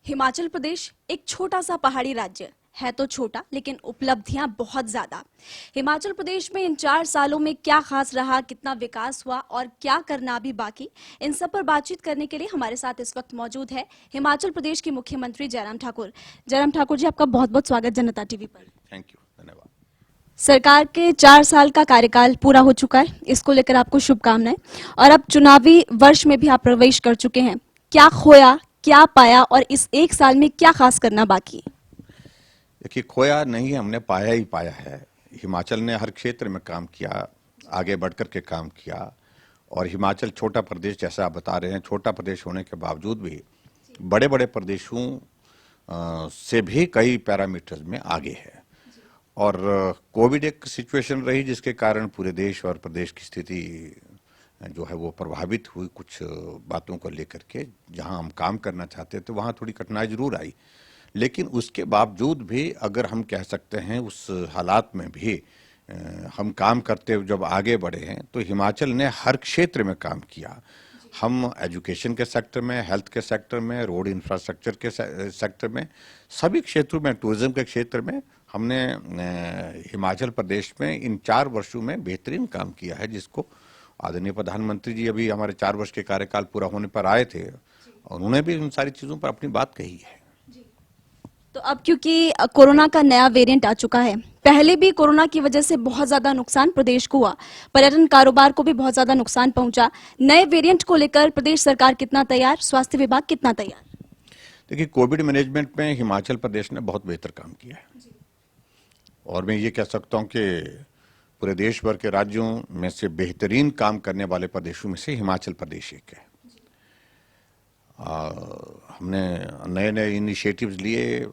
हिमाचल प्रदेश एक छोटा सा पहाड़ी राज्य है, तो छोटा लेकिन उपलब्धियां बहुत ज्यादा। हिमाचल प्रदेश में इन 4 सालों में क्या खास रहा, कितना विकास हुआ और क्या करना अभी बाकी, इन सब पर बातचीत करने के लिए हमारे साथ इस वक्त मौजूद है हिमाचल प्रदेश के मुख्यमंत्री जयराम ठाकुर। जयराम ठाकुर जी, आपका बहुत बहुत स्वागत जनता टीवी पर। थैंक यू, धन्यवाद। सरकार के 4 साल का कार्यकाल पूरा हो चुका है, इसको लेकर आपको शुभकामनाएं। और अब चुनावी वर्ष में भी आप प्रवेश कर चुके हैं। क्या खोया, क्या पाया और इस 1 साल में क्या खास करना बाकी है? देखिए, खोया नहीं, हमने पाया ही पाया है। हिमाचल ने हर क्षेत्र में काम किया, आगे बढ़कर के काम किया। और हिमाचल छोटा प्रदेश, जैसा आप बता रहे हैं, छोटा प्रदेश होने के बावजूद भी बड़े बड़े प्रदेशों से भी कई पैरामीटर्स में आगे है। और कोविड एक सिचुएशन रही जिसके कारण पूरे देश और प्रदेश की स्थिति जो है वो प्रभावित हुई कुछ बातों को लेकर के। जहां हम काम करना चाहते थे वहां थोड़ी कठिनाई जरूर आई, लेकिन उसके बावजूद भी अगर हम कह सकते हैं उस हालात में भी हम काम करते हुए जब आगे बढ़े हैं, तो हिमाचल ने हर क्षेत्र में काम किया। हम एजुकेशन के सेक्टर में, हेल्थ के सेक्टर में, रोड इंफ्रास्ट्रक्चर के सेक्टर में, सभी क्षेत्रों में, टूरिज्म के क्षेत्र में हमने हिमाचल प्रदेश में इन 4 वर्षों में बेहतरीन काम किया है, जिसको आदरणीय प्रधानमंत्री जी अभी हमारे 4 वर्ष के कार्यकाल पूरा होने पर आए थे और उन्होंने भी इन सारी चीज़ों पर अपनी बात कही है। तो अब क्योंकि कोरोना का नया वेरिएंट आ चुका है, पहले भी कोरोना की वजह से बहुत ज्यादा नुकसान प्रदेश को हुआ, पर्यटन कारोबार को भी बहुत ज्यादा नुकसान पहुंचा। नए वेरिएंट को लेकर प्रदेश सरकार कितना तैयार, स्वास्थ्य विभाग कितना तैयार? देखिए, कोविड मैनेजमेंट में हिमाचल प्रदेश ने बहुत बेहतर काम किया है। और मैं ये कह सकता हूँ कि पूरे देश भर के राज्यों में से बेहतरीन काम करने वाले प्रदेशों में से हिमाचल प्रदेश एक है। हमने नए नए इनिशिएटिव्स लिए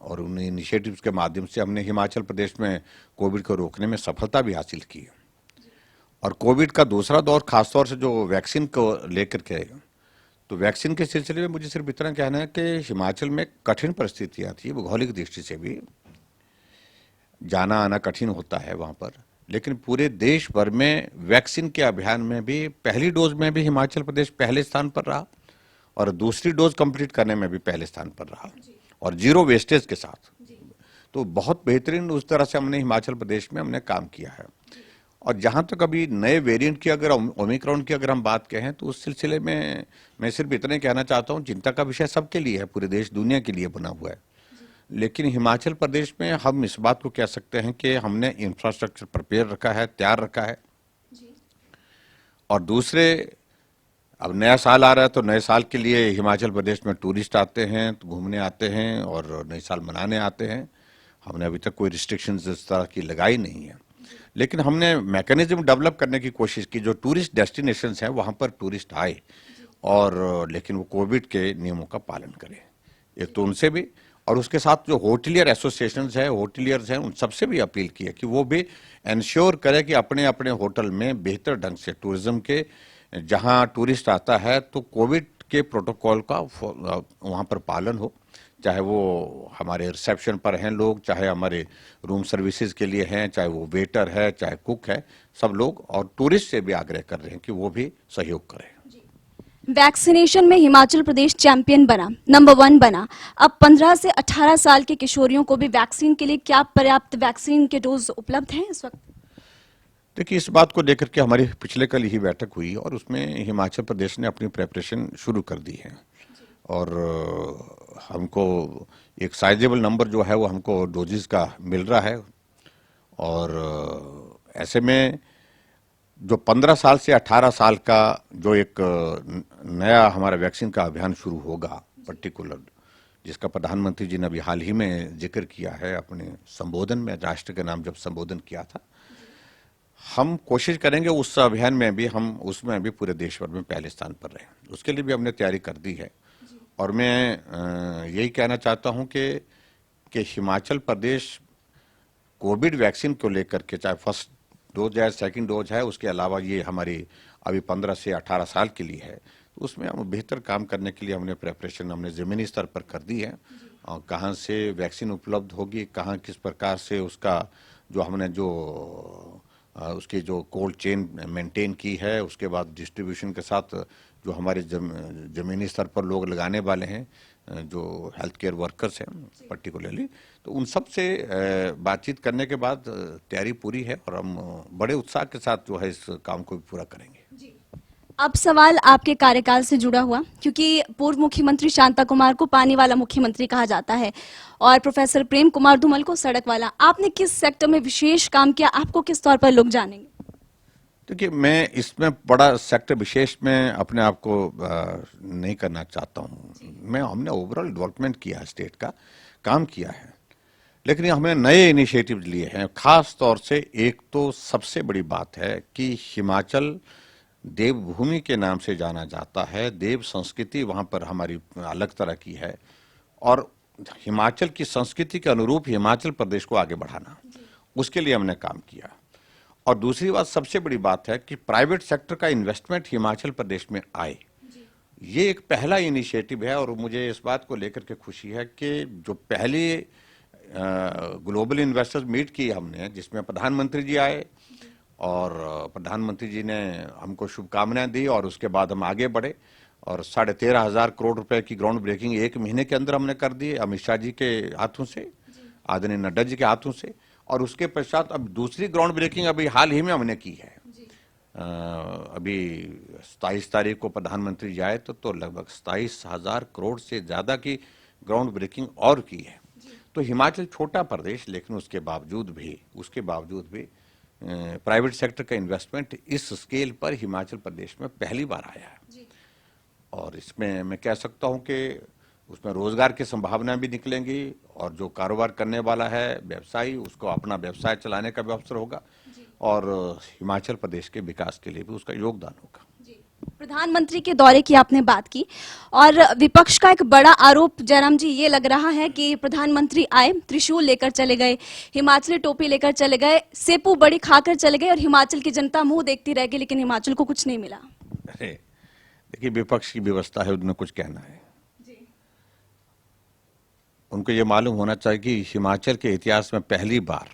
और उन इनिशिएटिव्स के माध्यम से हमने हिमाचल प्रदेश में कोविड को रोकने में सफलता भी हासिल की। और कोविड का दूसरा दौर, खासतौर से जो वैक्सीन को लेकर के, तो वैक्सीन के सिलसिले में मुझे सिर्फ इतना कहना है कि हिमाचल में कठिन परिस्थितियां थी, भौगोलिक दृष्टि से भी जाना आना कठिन होता है वहां पर, लेकिन पूरे देश भर में वैक्सीन के अभियान में भी पहली डोज में भी हिमाचल प्रदेश पहले स्थान पर रहा और दूसरी डोज कंप्लीट करने में भी पहले स्थान पर रहा, और 0 वेस्टेज के साथ। तो बहुत बेहतरीन उस तरह से हमने हिमाचल प्रदेश में हमने काम किया है। और जहां तक अभी नए वेरिएंट की, अगर ओमिक्रॉन की अगर हम बात कहें, तो उस सिलसिले में मैं सिर्फ इतने कहना चाहता हूं, चिंता का विषय सबके लिए है, पूरे देश दुनिया के लिए बना हुआ है। लेकिन हिमाचल प्रदेश में हम इस बात को कह सकते हैं कि हमने इंफ्रास्ट्रक्चर प्रिपेयर रखा है, तैयार रखा है। और दूसरे, अब नया साल आ रहा है, तो नए साल के लिए हिमाचल प्रदेश में टूरिस्ट आते हैं, तो घूमने आते हैं और नए साल मनाने आते हैं। हमने अभी तक कोई रिस्ट्रिक्शंस इस तरह की लगाई नहीं है, लेकिन हमने मैकेनिज्म डेवलप करने की कोशिश की जो टूरिस्ट डेस्टिनेशंस हैं वहाँ पर टूरिस्ट आए, और लेकिन वो कोविड के नियमों का पालन करें। एक तो उनसे भी, और उसके साथ जो होटलियर एसोसिएशंस हैं, होटलियर्स हैं, उन सबसे भी अपील की है कि वो भी इंश्योर करें कि अपने अपने होटल में बेहतर ढंग से टूरिज्म के, जहां टूरिस्ट आता है तो कोविड के प्रोटोकॉल का वहां पर पालन हो, चाहे वो हमारे रिसेप्शन पर हैं लोग, चाहे हमारे रूम सर्विसेज के लिए हैं, चाहे वो वेटर है, चाहे कुक है, सब लोग। और टूरिस्ट से भी आग्रह कर रहे हैं कि वो भी सहयोग करें। वैक्सीनेशन में हिमाचल प्रदेश चैंपियन बना, नंबर 1 बना। अब 15 से 18 साल के किशोरियों को भी वैक्सीन के लिए क्या पर्याप्त वैक्सीन के डोज उपलब्ध हैं इस वक्त? देखिए, इस बात को लेकर के हमारी पिछले कल ही बैठक हुई और उसमें हिमाचल प्रदेश ने अपनी प्रेपरेशन शुरू कर दी है। और हमको एक साइजेबल नंबर जो है वो हमको डोजेस का मिल रहा है। और ऐसे में जो 15 साल से 18 साल का जो एक नया हमारा वैक्सीन का अभियान शुरू होगा पर्टिकुलर, जिसका प्रधानमंत्री जी ने अभी हाल ही में जिक्र किया है अपने संबोधन में, राष्ट्र के नाम जब संबोधन किया था, हम कोशिश करेंगे उस अभियान में भी हम उसमें भी पूरे देश भर में पहले स्थान पर रहें। उसके लिए भी हमने तैयारी कर दी है। और मैं यही कहना चाहता हूं कि हिमाचल प्रदेश कोविड वैक्सीन को लेकर के, चाहे फर्स्ट डोज है, सेकंड डोज है, उसके अलावा ये हमारी अभी 15 से 18 साल के लिए है, तो उसमें हम बेहतर काम करने के लिए हमने प्रेपरेशन हमने ज़मीनी स्तर पर कर दी है। और कहाँ से वैक्सीन उपलब्ध होगी, कहाँ किस प्रकार से उसका जो हमने उसकी जो कोल्ड चेन मेंटेन की है, उसके बाद डिस्ट्रीब्यूशन के साथ जो हमारे ज़मीनी स्तर पर लोग लगाने वाले हैं, जो हेल्थ केयर वर्कर्स हैं पर्टिकुलरली, तो उन सब से बातचीत करने के बाद तैयारी पूरी है और हम बड़े उत्साह के साथ जो है इस काम को भी पूरा करेंगे। अब सवाल आपके कार्यकाल से जुड़ा हुआ, क्योंकि पूर्व मुख्यमंत्री शांता कुमार को पानी वाला मुख्यमंत्री कहा जाता है और प्रोफेसर प्रेम कुमार धूमल को सड़क वाला। आपने किस सेक्टर में विशेष काम किया, आपको किस तौर पर लोग जानेंगे? देखिए, मैं इसमें बड़ा सेक्टर विशेष में अपने आप को नहीं करना चाहता हूँ। हमने ओवरऑल डेवलपमेंट किया है, स्टेट का काम किया है, लेकिन हमने नए इनिशिएटिव लिए हैं। खास तौर से एक तो सबसे बड़ी बात है कि हिमाचल देवभूमि के नाम से जाना जाता है, देव संस्कृति वहाँ पर हमारी अलग तरह की है, और हिमाचल की संस्कृति के अनुरूप हिमाचल प्रदेश को आगे बढ़ाना, उसके लिए हमने काम किया। और दूसरी बात, सबसे बड़ी बात है कि प्राइवेट सेक्टर का इन्वेस्टमेंट हिमाचल प्रदेश में आए। ये एक पहला इनिशिएटिव है और मुझे इस बात को लेकर के खुशी है कि जो पहले ग्लोबल इन्वेस्टर्स मीट की हमने, जिसमें प्रधानमंत्री जी आए और प्रधानमंत्री जी ने हमको शुभकामनाएं दी और उसके बाद हम आगे बढ़े और 13,500 करोड़ रुपए की ग्राउंड ब्रेकिंग 1 महीने के अंदर हमने कर दी, अमित शाह जी के हाथों से, आदरणीय नड्डा जी के हाथों से। और उसके पश्चात अब दूसरी ग्राउंड ब्रेकिंग अभी हाल ही में हमने की है। अभी 27 तारीख को प्रधानमंत्री जी आए तो लगभग 27,000 करोड़ से ज्यादा की ग्राउंड ब्रेकिंग और की है। तो हिमाचल छोटा प्रदेश, लेकिन उसके बावजूद भी प्राइवेट सेक्टर का इन्वेस्टमेंट इस स्केल पर हिमाचल प्रदेश में पहली बार आया है। और इसमें मैं कह सकता हूं कि उसमें रोजगार की संभावना भी निकलेंगी और जो कारोबार करने वाला है व्यवसायी, उसको अपना व्यवसाय चलाने का भी अवसर होगा और हिमाचल प्रदेश के विकास के लिए भी उसका योगदान होगा। प्रधानमंत्री के दौरे की आपने बात की और विपक्ष का एक बड़ा आरोप जयराम जी ये लग रहा है कि प्रधानमंत्री आए, त्रिशूल लेकर चले गए, हिमाचली टोपी लेकर चले गए, सेपू बड़ी खाकर चले गए और हिमाचल की जनता मुंह देखती रह गई, लेकिन हिमाचल को कुछ नहीं मिला। अरे देखिए, विपक्ष की व्यवस्था है, उन्हें कुछ कहना है। उनको ये मालूम होना चाहिए कि हिमाचल के इतिहास में पहली बार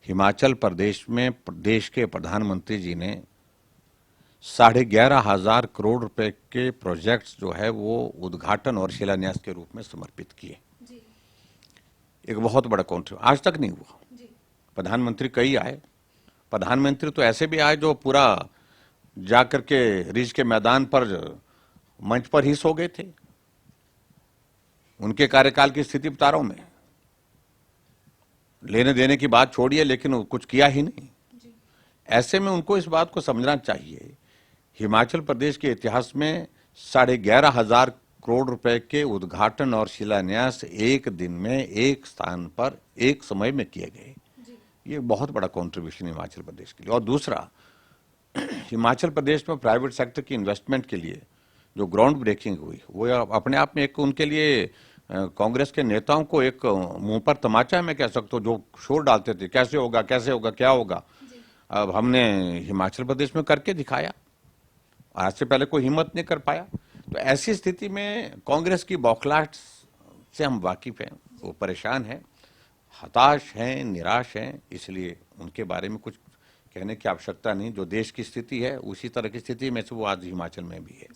हिमाचल प्रदेश में प्रदेश के प्रधानमंत्री जी ने 11,500 करोड़ रुपए के प्रोजेक्ट्स जो है वो उद्घाटन और शिलान्यास के रूप में समर्पित किए। एक बहुत बड़ा कॉन्ट्रीब्यूशन आज तक नहीं हुआ। प्रधानमंत्री कई आए, प्रधानमंत्री तो ऐसे भी आए जो पूरा जाकर के रिज के मैदान पर मंच पर ही सो गए थे। उनके कार्यकाल की स्थिति बता रहा हूं मैं, लेने देने की बात छोड़िए, लेकिन कुछ किया ही नहीं। ऐसे में उनको इस बात को समझना चाहिए, हिमाचल प्रदेश के इतिहास में 11,500 करोड़ रुपए के उद्घाटन और शिलान्यास एक दिन में एक स्थान पर एक समय में किए गए। ये बहुत बड़ा कंट्रीब्यूशन हिमाचल प्रदेश के लिए। और दूसरा, हिमाचल प्रदेश में प्राइवेट सेक्टर की इन्वेस्टमेंट के लिए जो ग्राउंड ब्रेकिंग हुई, वो अपने आप में एक उनके लिए कांग्रेस के नेताओं को एक मुंह पर तमाचा है, मैं कह सकता हूँ, जो शोर डालते थे कैसे होगा क्या होगा। अब हमने हिमाचल प्रदेश में करके दिखाया, आज से पहले कोई हिम्मत नहीं कर पाया। तो ऐसी स्थिति में कांग्रेस की बौखलाहट से हम वाकिफ हैं, वो परेशान हैं, हताश हैं, निराश हैं, इसलिए उनके बारे में कुछ कहने की आवश्यकता नहीं। जो देश की स्थिति है उसी तरह की स्थिति में से वो आज हिमाचल में भी है।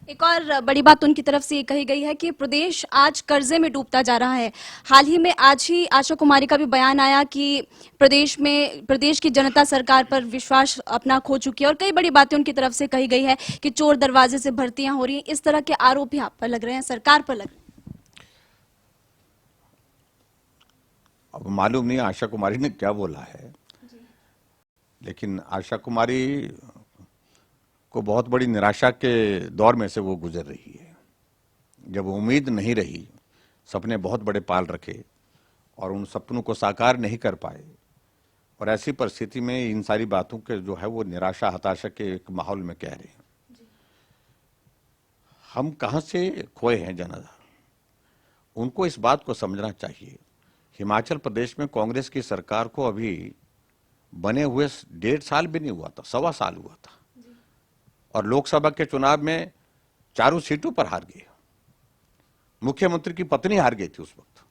एक और बड़ी बात उनकी तरफ से ये कही गई है कि प्रदेश आज कर्जे में डूबता जा रहा है। हाल ही में आज ही आशा कुमारी का भी बयान आया कि प्रदेश की जनता सरकार पर विश्वास अपना खो चुकी है और कई बड़ी बातें उनकी तरफ से कही गई है कि चोर दरवाजे से भर्तियां हो रही हैं। इस तरह के आरोप भी आप पर लग रहे हैं, सरकार पर लग रहे हैं। अब मालूम नहीं आशा कुमारी ने क्या बोला है, लेकिन आशा कुमारी को बहुत बड़ी निराशा के दौर में से वो गुजर रही है। जब उम्मीद नहीं रही, सपने बहुत बड़े पाल रखे और उन सपनों को साकार नहीं कर पाए, और ऐसी परिस्थिति में इन सारी बातों के जो है वो निराशा हताशा के एक माहौल में कह रहे हैं। हम कहां से खोए हैं जनाजा, उनको इस बात को समझना चाहिए। हिमाचल प्रदेश में कांग्रेस की सरकार को अभी बने हुए 1.5 साल भी नहीं हुआ था, 1.25 साल हुआ था, और लोकसभा के चुनाव में 4 सीटों पर हार गए। मुख्यमंत्री की पत्नी हार गई थी उस वक्त,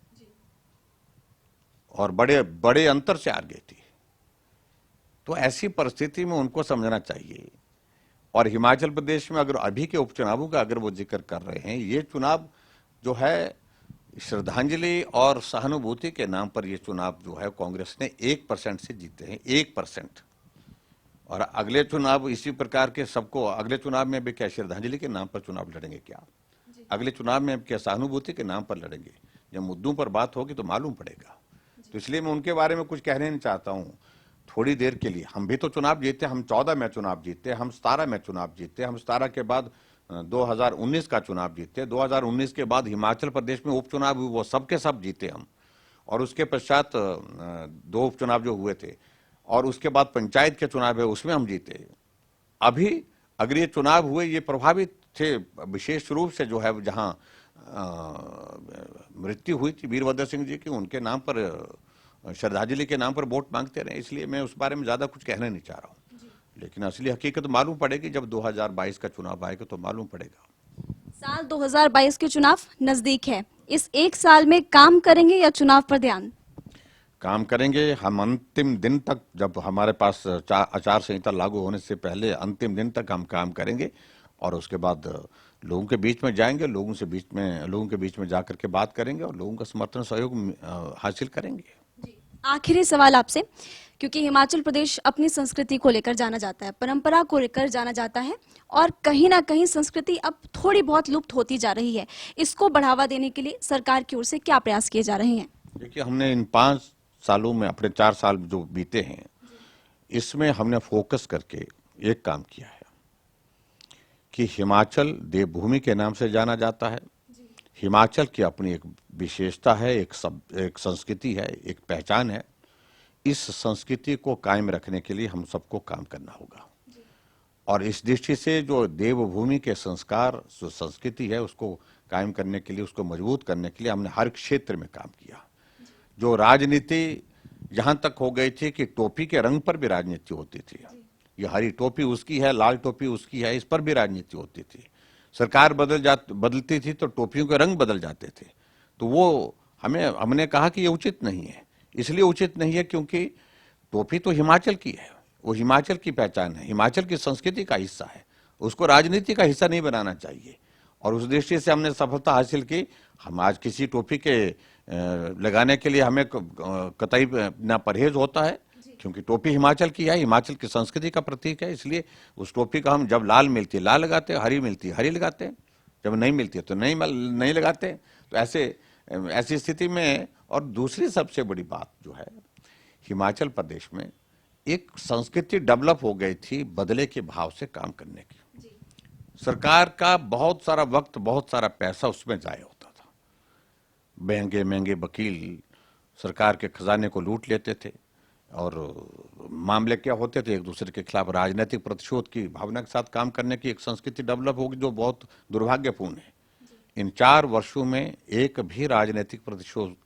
और बड़े बड़े अंतर से हार गई थी। तो ऐसी परिस्थिति में उनको समझना चाहिए। और हिमाचल प्रदेश में अगर अभी के उपचुनावों का अगर वो जिक्र कर रहे हैं, ये चुनाव जो है श्रद्धांजलि और सहानुभूति के नाम पर ये चुनाव जो है कांग्रेस ने 1% से जीते हैं, 1%। और अगले चुनाव इसी प्रकार के सबको, अगले चुनाव में भी क्या श्रद्धांजलि के नाम पर चुनाव लड़ेंगे क्या? अगले चुनाव में क्या सहानुभूति के नाम पर लड़ेंगे? जब मुद्दों पर बात होगी तो मालूम पड़ेगा। तो इसलिए मैं उनके बारे में कुछ कहने नहीं चाहता हूँ। थोड़ी देर के लिए हम भी तो चुनाव जीते, हम 14 में चुनाव जीते, हम 17 में चुनाव जीते, हम 17 के बाद 2019 का चुनाव जीते, 2019 के बाद हिमाचल प्रदेश में उपचुनाव हुए, वो सब के सब जीते हम। और उसके पश्चात 2 उपचुनाव जो हुए थे, और उसके बाद पंचायत के चुनाव है उसमें हम जीते। अभी अगर ये चुनाव हुए ये प्रभावित थे विशेष रूप से, जो है जहां मृत्यु हुई थी वीरभद्र सिंह जी की, उनके नाम पर श्रद्धांजलि के नाम पर वोट मांगते रहे, इसलिए मैं उस बारे में ज्यादा कुछ कहने नहीं चाह रहा हूँ। लेकिन असली हकीकत मालूम पड़ेगी जब 2022 का चुनाव आएगा तो मालूम पड़ेगा। साल 2022 के चुनाव नजदीक है, इस एक साल में काम करेंगे या चुनाव पर ध्यान? काम करेंगे हम अंतिम दिन तक, जब हमारे पास आचार संहिता लागू होने से पहले अंतिम दिन तक हम काम करेंगे, और उसके बाद लोगों के बीच में जाएंगे, लोगों के बीच में जाकर के बात करेंगे और लोगों का समर्थन सहयोग हासिल करेंगे। आखिरी सवाल आपसे, क्योंकि हिमाचल प्रदेश अपनी संस्कृति को लेकर जाना जाता है, परंपरा को लेकर जाना जाता है, और कहीं ना कहीं संस्कृति अब थोड़ी बहुत लुप्त होती जा रही है। इसको बढ़ावा देने के लिए सरकार की ओर से क्या प्रयास किए जा रहे हैं? देखिए, हमने इन 5 सालों में, अपने 4 साल जो बीते हैं, इसमें हमने फोकस करके एक काम किया है कि हिमाचल देवभूमि के नाम से जाना जाता है। हिमाचल की अपनी एक विशेषता है, एक संस्कृति है, एक पहचान है। इस संस्कृति को कायम रखने के लिए हम सबको काम करना होगा, और इस दृष्टि से जो देवभूमि के संस्कार, जो संस्कृति है, उसको कायम करने के लिए, उसको मजबूत करने के लिए हमने हर क्षेत्र में काम किया। जो राजनीति यहां तक हो गई थी कि टोपी के रंग पर भी राजनीति होती थी, ये हरी टोपी उसकी है, लाल टोपी उसकी है, इस पर भी राजनीति होती थी। सरकार बदलती थी तो टोपियों के रंग बदल जाते थे। तो वो हमने कहा कि ये उचित नहीं है। इसलिए उचित नहीं है क्योंकि टोपी तो हिमाचल की है, वो हिमाचल की पहचान है, हिमाचल की संस्कृति का हिस्सा है, उसको राजनीति का हिस्सा नहीं बनाना चाहिए। और उस दृष्टि से हमने सफलता हासिल की। हम आज किसी टोपी के लगाने के लिए हमें कतई ना परहेज होता है, क्योंकि टोपी हिमाचल की है, हिमाचल की संस्कृति का प्रतीक है। इसलिए उस टोपी का हम, जब लाल मिलती है लाल लगाते हैं, हरी मिलती है हरी लगाते हैं, जब नहीं मिलती है तो नहीं लगाते। तो ऐसी स्थिति में, और दूसरी सबसे बड़ी बात जो है, हिमाचल प्रदेश में एक संस्कृति डेवलप हो गई थी बदले के भाव से काम करने की। सरकार का बहुत सारा वक्त, बहुत सारा पैसा उसमें जाया होता था। महंगे महंगे वकील सरकार के खजाने को लूट लेते थे, और मामले क्या होते थे, एक दूसरे के खिलाफ राजनीतिक प्रतिशोध की भावना के साथ काम करने की एक संस्कृति डेवलप होगी, जो बहुत दुर्भाग्यपूर्ण है। इन 4 वर्षों में एक भी राजनीतिक प्रतिशोध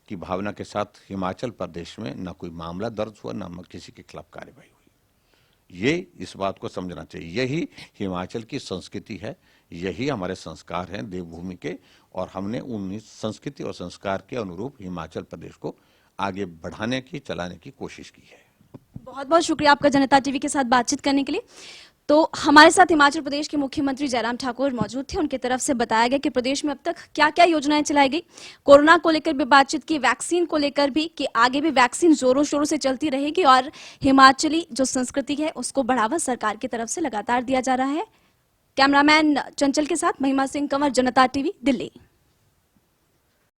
की भावना के साथ हिमाचल प्रदेश में न कोई मामला दर्ज हुआ, न किसी के खिलाफ कार्रवाई हुई। ये इस बात को समझना चाहिए। यही हिमाचल की संस्कृति है, यही हमारे संस्कार हैं देवभूमि के, और हमने उन संस्कृति और संस्कार के अनुरूप हिमाचल प्रदेश को आगे बढ़ाने की, चलाने की कोशिश की है। बहुत बहुत शुक्रिया आपका जनता टीवी के साथ बातचीत करने के लिए। तो हमारे साथ हिमाचल प्रदेश के मुख्यमंत्री जयराम ठाकुर मौजूद थे। उनकी तरफ से बताया गया कि प्रदेश में अब तक क्या क्या योजनाएं चलाई गई, कोरोना को लेकर भी बातचीत की, वैक्सीन को लेकर भी कि आगे भी वैक्सीन जोरों शोरों से चलती रहेगी, और हिमाचली जो संस्कृति है उसको बढ़ावा सरकार की तरफ से लगातार दिया जा रहा है। कैमरामैन चंचल के साथ महिमा सिंह कंवर, जनता टीवी, दिल्ली।